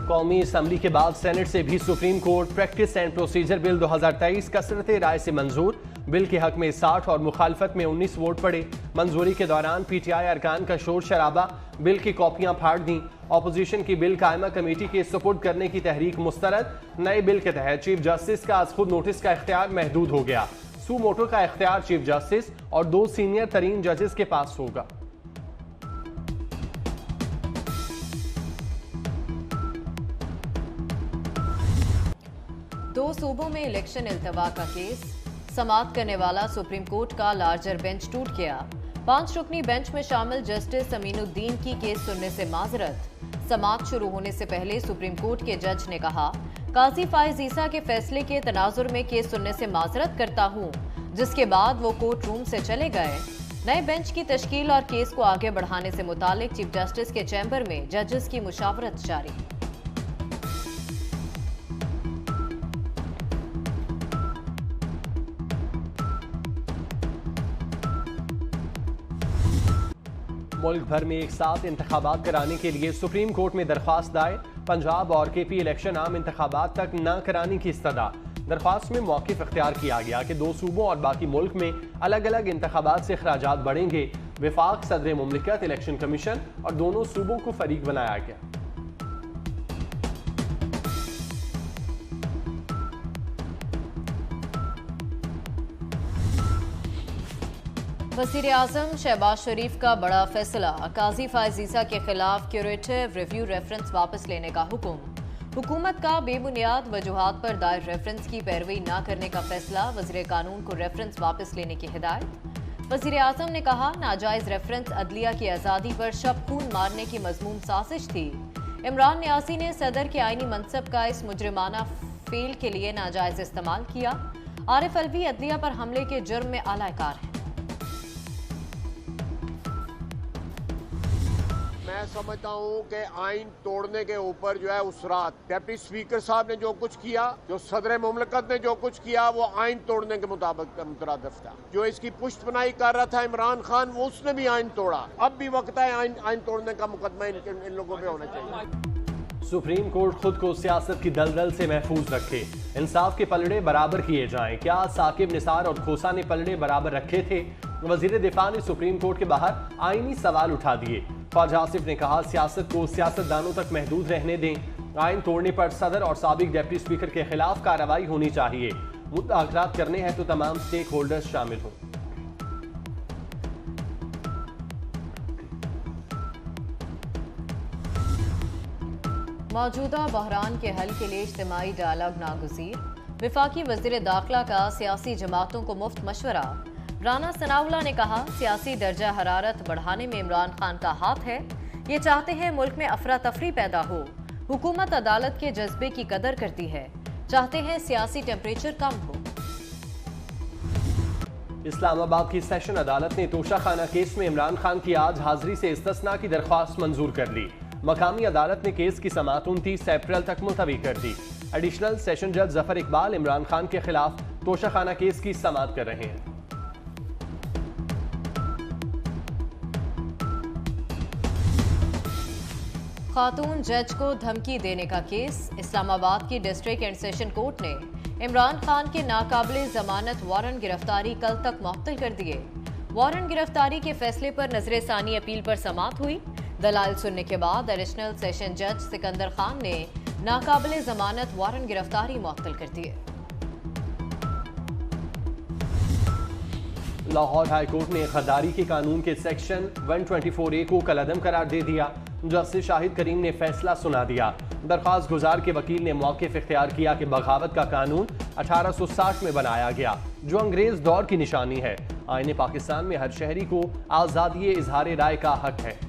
कौमी असम्बली के बाद सेनेट से भी supreme court practice and procedure bill 2023 कसरत राय से मंजूर। बिल के हक में 60 और मुखालफत में 19 वोट पड़े। मंजूरी के दौरान पीटीआई अरकान का शोर शराबा, बिल की कॉपियां फाड़ दी। ऑपोजिशन की बिल कायमा कमेटी के सुपुर्द करने की तहरीक मुस्तरद। नए बिल के तहत चीफ जस्टिस का आज खुद नोटिस का इख्तियार महदूद हो गया। सू मोटो का इख्तियार चीफ जस्टिस और 2 सीनियर तरीन जजेस के पास होगा। दो सूबों में इलेक्शन इल्तवा का केस, समाअत करने वाला सुप्रीम कोर्ट का लार्जर बेंच टूट गया। 5 रुकनी बेंच में शामिल जस्टिस अमीनुद्दीन की केस सुनने से माजरत। समाअत शुरू होने से पहले सुप्रीम कोर्ट के जज ने कहा, काजी फाइज ईसा के फैसले के तनाजुर में केस सुनने से माजरत करता हूं, जिसके बाद वो कोर्ट रूम से चले गए। नए बेंच की तश्कील और केस को आगे बढ़ाने से मुतालिक चीफ जस्टिस के चैम्बर में जजेस की मुशावरत जारी। मुल्क भर में एक साथ इंतखाबात कराने के लिए सुप्रीम कोर्ट में दरख्वास्त दायर। पंजाब और केपी इलेक्शन आम इंतखाबात तक न कराने की इस्तदा। दरख्वास्त में मौक़िफ़ इख्तियार किया गया कि 2 सूबों और बाकी मुल्क में अलग अलग इंतखाबात से अखराजात बढ़ेंगे। विफाक सदर मुमलिकत इलेक्शन कमीशन और दोनों सूबों को फरीक बनाया गया। वज़ीर आज़म शहबाज शरीफ का बड़ा फैसला, काजी फाइज ईसा के खिलाफ क्यूरेटिव रिव्यू रेफरेंस वापस लेने का हुक्म। हुकूमत का बेबुनियाद वजूहात पर दायर रेफरेंस की पैरवी न करने का फैसला, वज़ीर कानून को रेफरेंस वापस लेने की हिदायत। वज़ीर आज़म ने कहा, नाजायज रेफरेंस अदलिया की आज़ादी पर शब खून मारने की मजमूम साजिश थी। इमरान न्यासी ने सदर के आईनी मनसब का इस मुजरिमाना फेल के लिए नाजायज इस्तेमाल किया। आरिफ अलवी अदलिया पर हमले के जुर्म में आलाकार है। मैं समझता हूँ कि आइन तोड़ने के ऊपर जो है उस रात डिप्टी स्पीकर साहब ने जो कुछ किया, जो सदर मुमलिकत ने जो कुछ किया, वो आइन तोड़ने के मुताबिक मुतरादिफ था। जो इसकी पुष्टपनाही कर रहा था इमरान खान, वो उसने भी आइन तोड़ा। अब भी वक्त है आइन तोड़ने का मुकदमा इन लोगों पे होना चाहिए। सुप्रीम कोर्ट खुद को सियासत की दलदल से महफूज रखे, इंसाफ के पलड़े बराबर किए जाएं। क्या साकिब निसार और खोसा ने पलड़े बराबर रखे थे? वजीर दिफा ने सुप्रीम कोर्ट के बाहर आईनी सवाल उठा दिए। ख्वाजा आसिफ ने कहा, सियासत को सियासतदानों तक महदूद रहने दें। आइन तोड़ने पर सदर और साबिक डिप्टी स्पीकर के खिलाफ कार्रवाई होनी चाहिए। मुज़ाकरात करने हैं तो तमाम स्टेक होल्डर्स शामिल हों। मौजूदा बहरान के हल के लिए इज्तिमाई डायलॉग नागुज़ीर। विफाकी वज़ीर दाखिला का सियासी जमातों को मुफ्त मशवरा। राना सनाउल्लाह ने कहा, सियासी दर्जा हरारत बढ़ाने में इमरान खान का हाथ है। ये चाहते हैं मुल्क में अफरा तफरी पैदा हो। हुकूमत अदालत के जज्बे की कदर करती है, चाहते हैं सियासी टेम्परेचर कम हो। इस्लामाबाद की सेशन अदालत ने तोशा खाना केस में इमरान खान की आज हाजिरी से इस्तिस्ना की दरख्वास्त मंजूर कर ली। मकामी अदालत ने केस की समाअत 29 अप्रैल तक मुलतवी कर दी। एडिशनल सेशन जज जफर इकबाल इमरान खान के खिलाफ तोशा खाना केस की समाअत कर रहे हैं। खातून जज को धमकी देने का केस, इस्लामाबाद की डिस्ट्रिक्ट एंड सेशन कोर्ट ने इमरान खान के नाकाबिले जमानत वारंट गिरफ्तारी कल तक मुअत्तल कर दिए। वारंट गिरफ्तारी के फैसले पर नजरसानी अपील पर समाअत हुई। दलाइल सुनने के बाद एडिशनल सेशन जज सिकंदर खान ने नाकाबिले जमानत वारंट गिरफ्तारी मुअत्तल कर दिए। लाहौर हाई कोर्ट ने गद्दारी के कानून के सेक्शन 124A को कलअदम करार दे दिया। जस्टिस शाहिद करीम ने फैसला सुना दिया। दरख्वास्त गुजार के वकील ने मौक़िफ़ इख्तियार किया कि बगावत का कानून 1860 में बनाया गया, जो अंग्रेज दौर की निशानी है। आईने पाकिस्तान में हर शहरी को आज़ादी इजहार राय का हक है।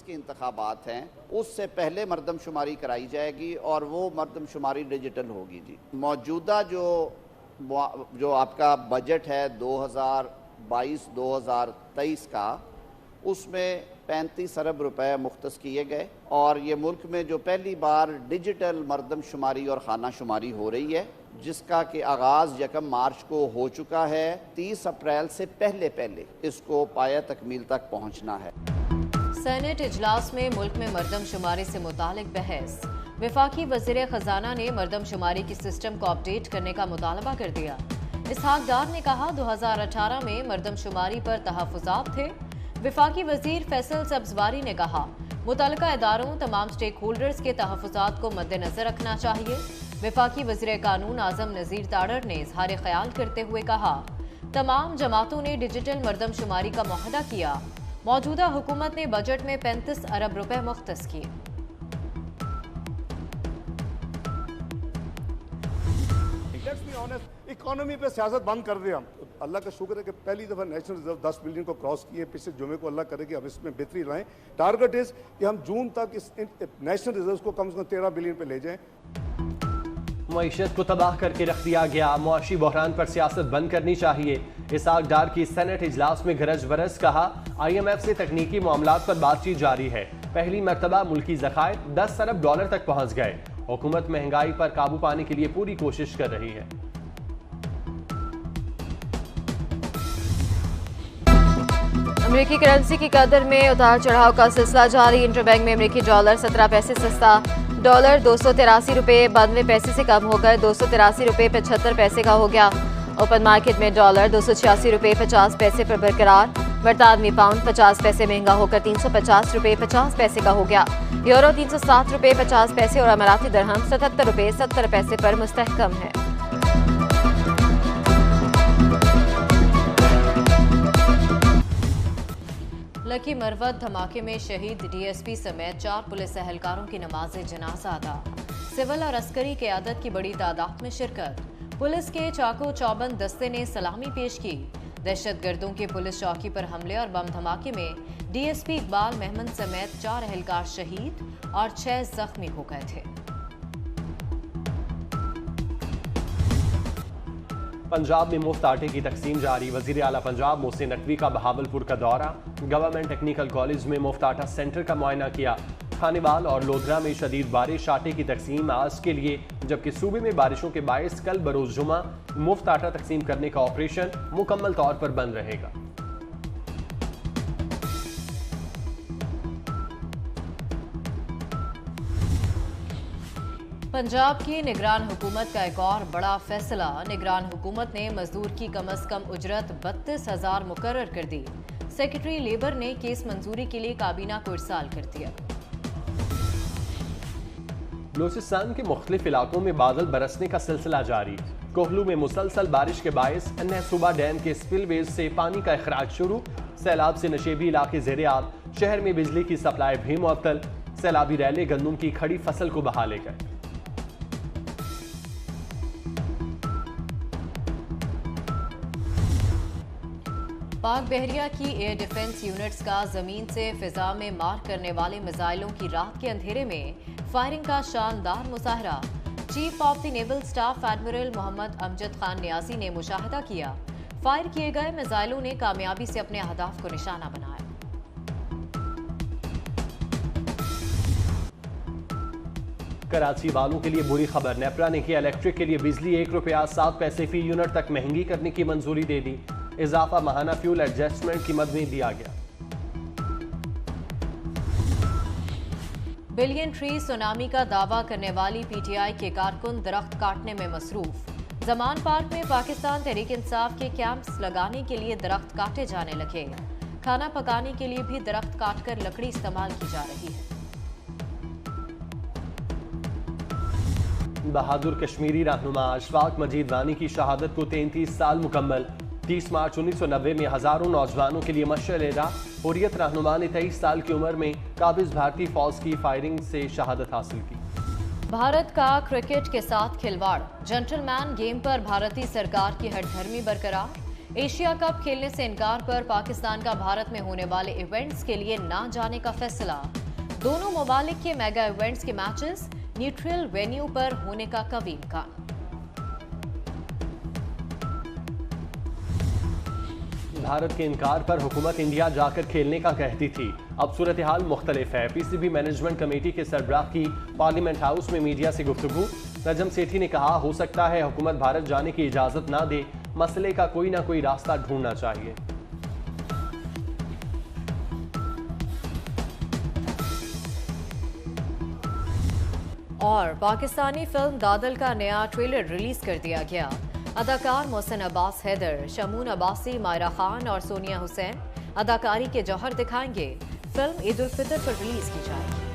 के इंतखाबात हैं, उससे पहले मरदमशुमारी कराई जाएगी और वो मरदमशुमारी डिजिटल होगी। जी, मौजूदा जो आपका बजट है 2022-2023 का, उसमें 35 अरब रुपए मुख्तस किए गए और ये मुल्क में जो पहली बार डिजिटल मरदमशुमारी और खाना शुमारी हो रही है, जिसका कि आगाज़ 1 मार्च को हो चुका है। 30 अप्रैल से पहले इसको पाया तकमील तक पहुँचना है। सेनेट इजलास में मुल्क में मरदमशुमारी से मुतालिक बहस। वफाकी वज़ीर ख़जाना ने मरदमशुमारी की सिस्टम को अपडेट करने का मुतालबा कर दिया। इसहाक डार ने कहा 2018 में मरदमशुमारी पर तहफ़्फ़ुज़ात थे। वफाकी वज़ीर फैसल सब्ज़वारी ने कहा मुतल्लिका इदारों तमाम स्टेक होल्डर्स के तहफ़्फ़ुज़ात को मद्देनज़र रखना चाहिए। वफाकी वज़ीर कानून आज़म नज़ीर ताड़र ने इज़हार ख्याल करते हुए कहा तमाम जमातों ने डिजिटल मरदमशुमारी का मुआहदा किया। मौजूदा हुकूमत ने बजट में 35 अरब रुपए मुख्तस किए। इकोनॉमी पे सियासत बंद कर दिया। अल्लाह का शुक्र है कि पहली दफ़ा नेशनल रिजर्व 10 बिलियन को क्रॉस किए। पिछले जुमे को अल्लाह करे कि अब इसमें बेहतरी लाएं। टारगेट इज कि हम जून तक इस नेशनल रिजर्व को कम से कम 13 बिलियन पे ले जाएं। मईशत को तबाह करके रख दिया गया, मुआशी बहरान पर सियासत बंद करनी चाहिए। इसहाक डार की सेनेट इजलास में गरज बरस। कहा IMF से तकनीकी मामलात पर बातचीत जारी है। पहली मरतबा मुल्की ज़खायर 10 अरब डॉलर तक पहुँच गए। हुकूमत महंगाई पर काबू पाने के लिए पूरी कोशिश कर रही है। अमेरिकी करेंसी की कदर में उतार चढ़ाव का सिलसिला जारी। इंटरबैंक में अमेरिकी डॉलर 17 पैसे सस्ता। डॉलर 283 रुपये 92 पैसे से कम होकर 283 रुपये 75 पैसे का हो गया। ओपन मार्केट में डॉलर 286 रुपये 50 पैसे पर बरकरार। बरतानवी पाउंड 50 पैसे महंगा होकर 350 रुपये 50 पैसे का हो गया। यूरो 307 रुपये 50 पैसे और अमाराती दरहम 77 रुपये 70 पैसे पर मुस्तहकम है। लकी मरवत धमाके में शहीद DSP समेत 4 पुलिस एहलकारों की नमाज जनाजा अदा। सिविल और अस्करी क़यादत की बड़ी तादाद में शिरकत। पुलिस के चाको चौबंद दस्ते ने सलामी पेश की। दहशतगर्दों के पुलिस चौकी पर हमले और बम धमाके में DSP इकबाल महमद समेत 4 एहलकार शहीद और 6 जख्मी हो गए थे। पंजाब में मुफ्त आटे की तकसीम जारी। वजीर आला पंजाब मोहसिन नकवी का बहावलपुर का दौरा। गवर्नमेंट टेक्निकल कॉलेज में मुफ्त आटा सेंटर का मुआयना किया। खानेवाल और लोधरा में शदीद बारिश, आटे की तकसीम आज के लिए, जबकि सूबे में बारिशों के बायस कल बरोज जुमा मुफ्त आटा तकसीम करने का ऑपरेशन मुकम्मल तौर पर बंद रहेगा। पंजाब की निगरान हुकूमत का एक और बड़ा फैसला। निगरान हुकूमत ने मजदूर की कम अज कम उजरत 32,000 मुकर्रर कर दी। सेक्रेटरी लेबर ने केस मंजूरी के लिए काबीना को इरसाल कर दिया। बलूचिस्तान के मुख्तलिफ इलाकों में बादल बरसने का सिलसिला जारी। कोहलू में मुसलसल बारिश के बायस अन्नसूबा डैम के स्पिलवेज से पानी का अखराज शुरू। सैलाब से नशेबी इलाके ज़ेरे आब। शहर में बिजली की सप्लाई भी मुअत्तल। सैलाबी रैले गंदम की खड़ी फसल को बहा ले गए। पाक बहरिया की एयर डिफेंस यूनिट्स का जमीन से फिजा में मार करने वाले मिसाइलों की रात के अंधेरे में फायरिंग का शानदार मुजाहरा। Chief of the naval staff admiral Mohammad Amjad Khan Niazi ने मुशाहदा किया। फायर किए गए मिसाइलों ने कामयाबी से अपने अहदाफ को निशाना बनाया। कराची वालों के लिए बुरी खबर। नेपरा ने किया इलेक्ट्रिक के लिए बिजली 1 रुपया 7 पैसे फी यूनिट तक महंगी करने की मंजूरी दे दी। इजाफा माहाना फ्यूल एडजस्टमेंट की मद में दिया गया। बिलियन ट्री सुनामी का दावा करने वाली PTI के कारकुन दरख्त काटने में मसरूफ। जमान पार्क में पाकिस्तान तहरीक इंसाफ के कैंप्स लगाने के लिए दरख्त काटे जाने लगे। खाना पकाने के लिए भी दरख्त काटकर लकड़ी इस्तेमाल की जा रही है। बहादुर कश्मीरी रहनुमा अशफाक मजीद वानी की शहादत को 33 साल मुकम्मल। 30 मार्च 1990 में हजारों नौजवानों के लिए मशअल-ए-राह। हुर्रियत रहनुमा ने 23 साल की उम्र में काबिज भारतीय फौज की फायरिंग से शहादत हासिल की। भारत का क्रिकेट के साथ खिलवाड़। जेंटलमैन गेम पर भारतीय सरकार की हठधर्मी बरकरार। एशिया कप खेलने से इनकार पर पाकिस्तान का भारत में होने वाले इवेंट्स के लिए ना जाने का फैसला। दोनों ममालिक के मेगा इवेंट्स के मैचेस न्यूट्रल वेन्यू पर होने का कभी इम्कान। भारत के इनकार पर हुकूमत इंडिया जाकर खेलने का कहती थी। अब सूरत हाल मुख्तलिफ है। PCB मैनेजमेंट कमेटी के सरबराह की पार्लियामेंट हाउस में मीडिया से गुफ्तगू। नजम सेठी ने कहा, हो सकता है हुकूमत भारत जाने की इजाजत ना दे, मसले का कोई ना कोई रास्ता ढूंढना चाहिए। और पाकिस्तानी फिल्म दादल का नया ट्रेलर रिलीज कर दिया गया। अदाकार मोहसिन अब्बास हैदर, शमून अब्बासी, मायरा खान और सोनिया हुसैन अदाकारी के जौहर दिखाएंगे। फिल्म ईद उल फितर पर रिलीज की जाएगी।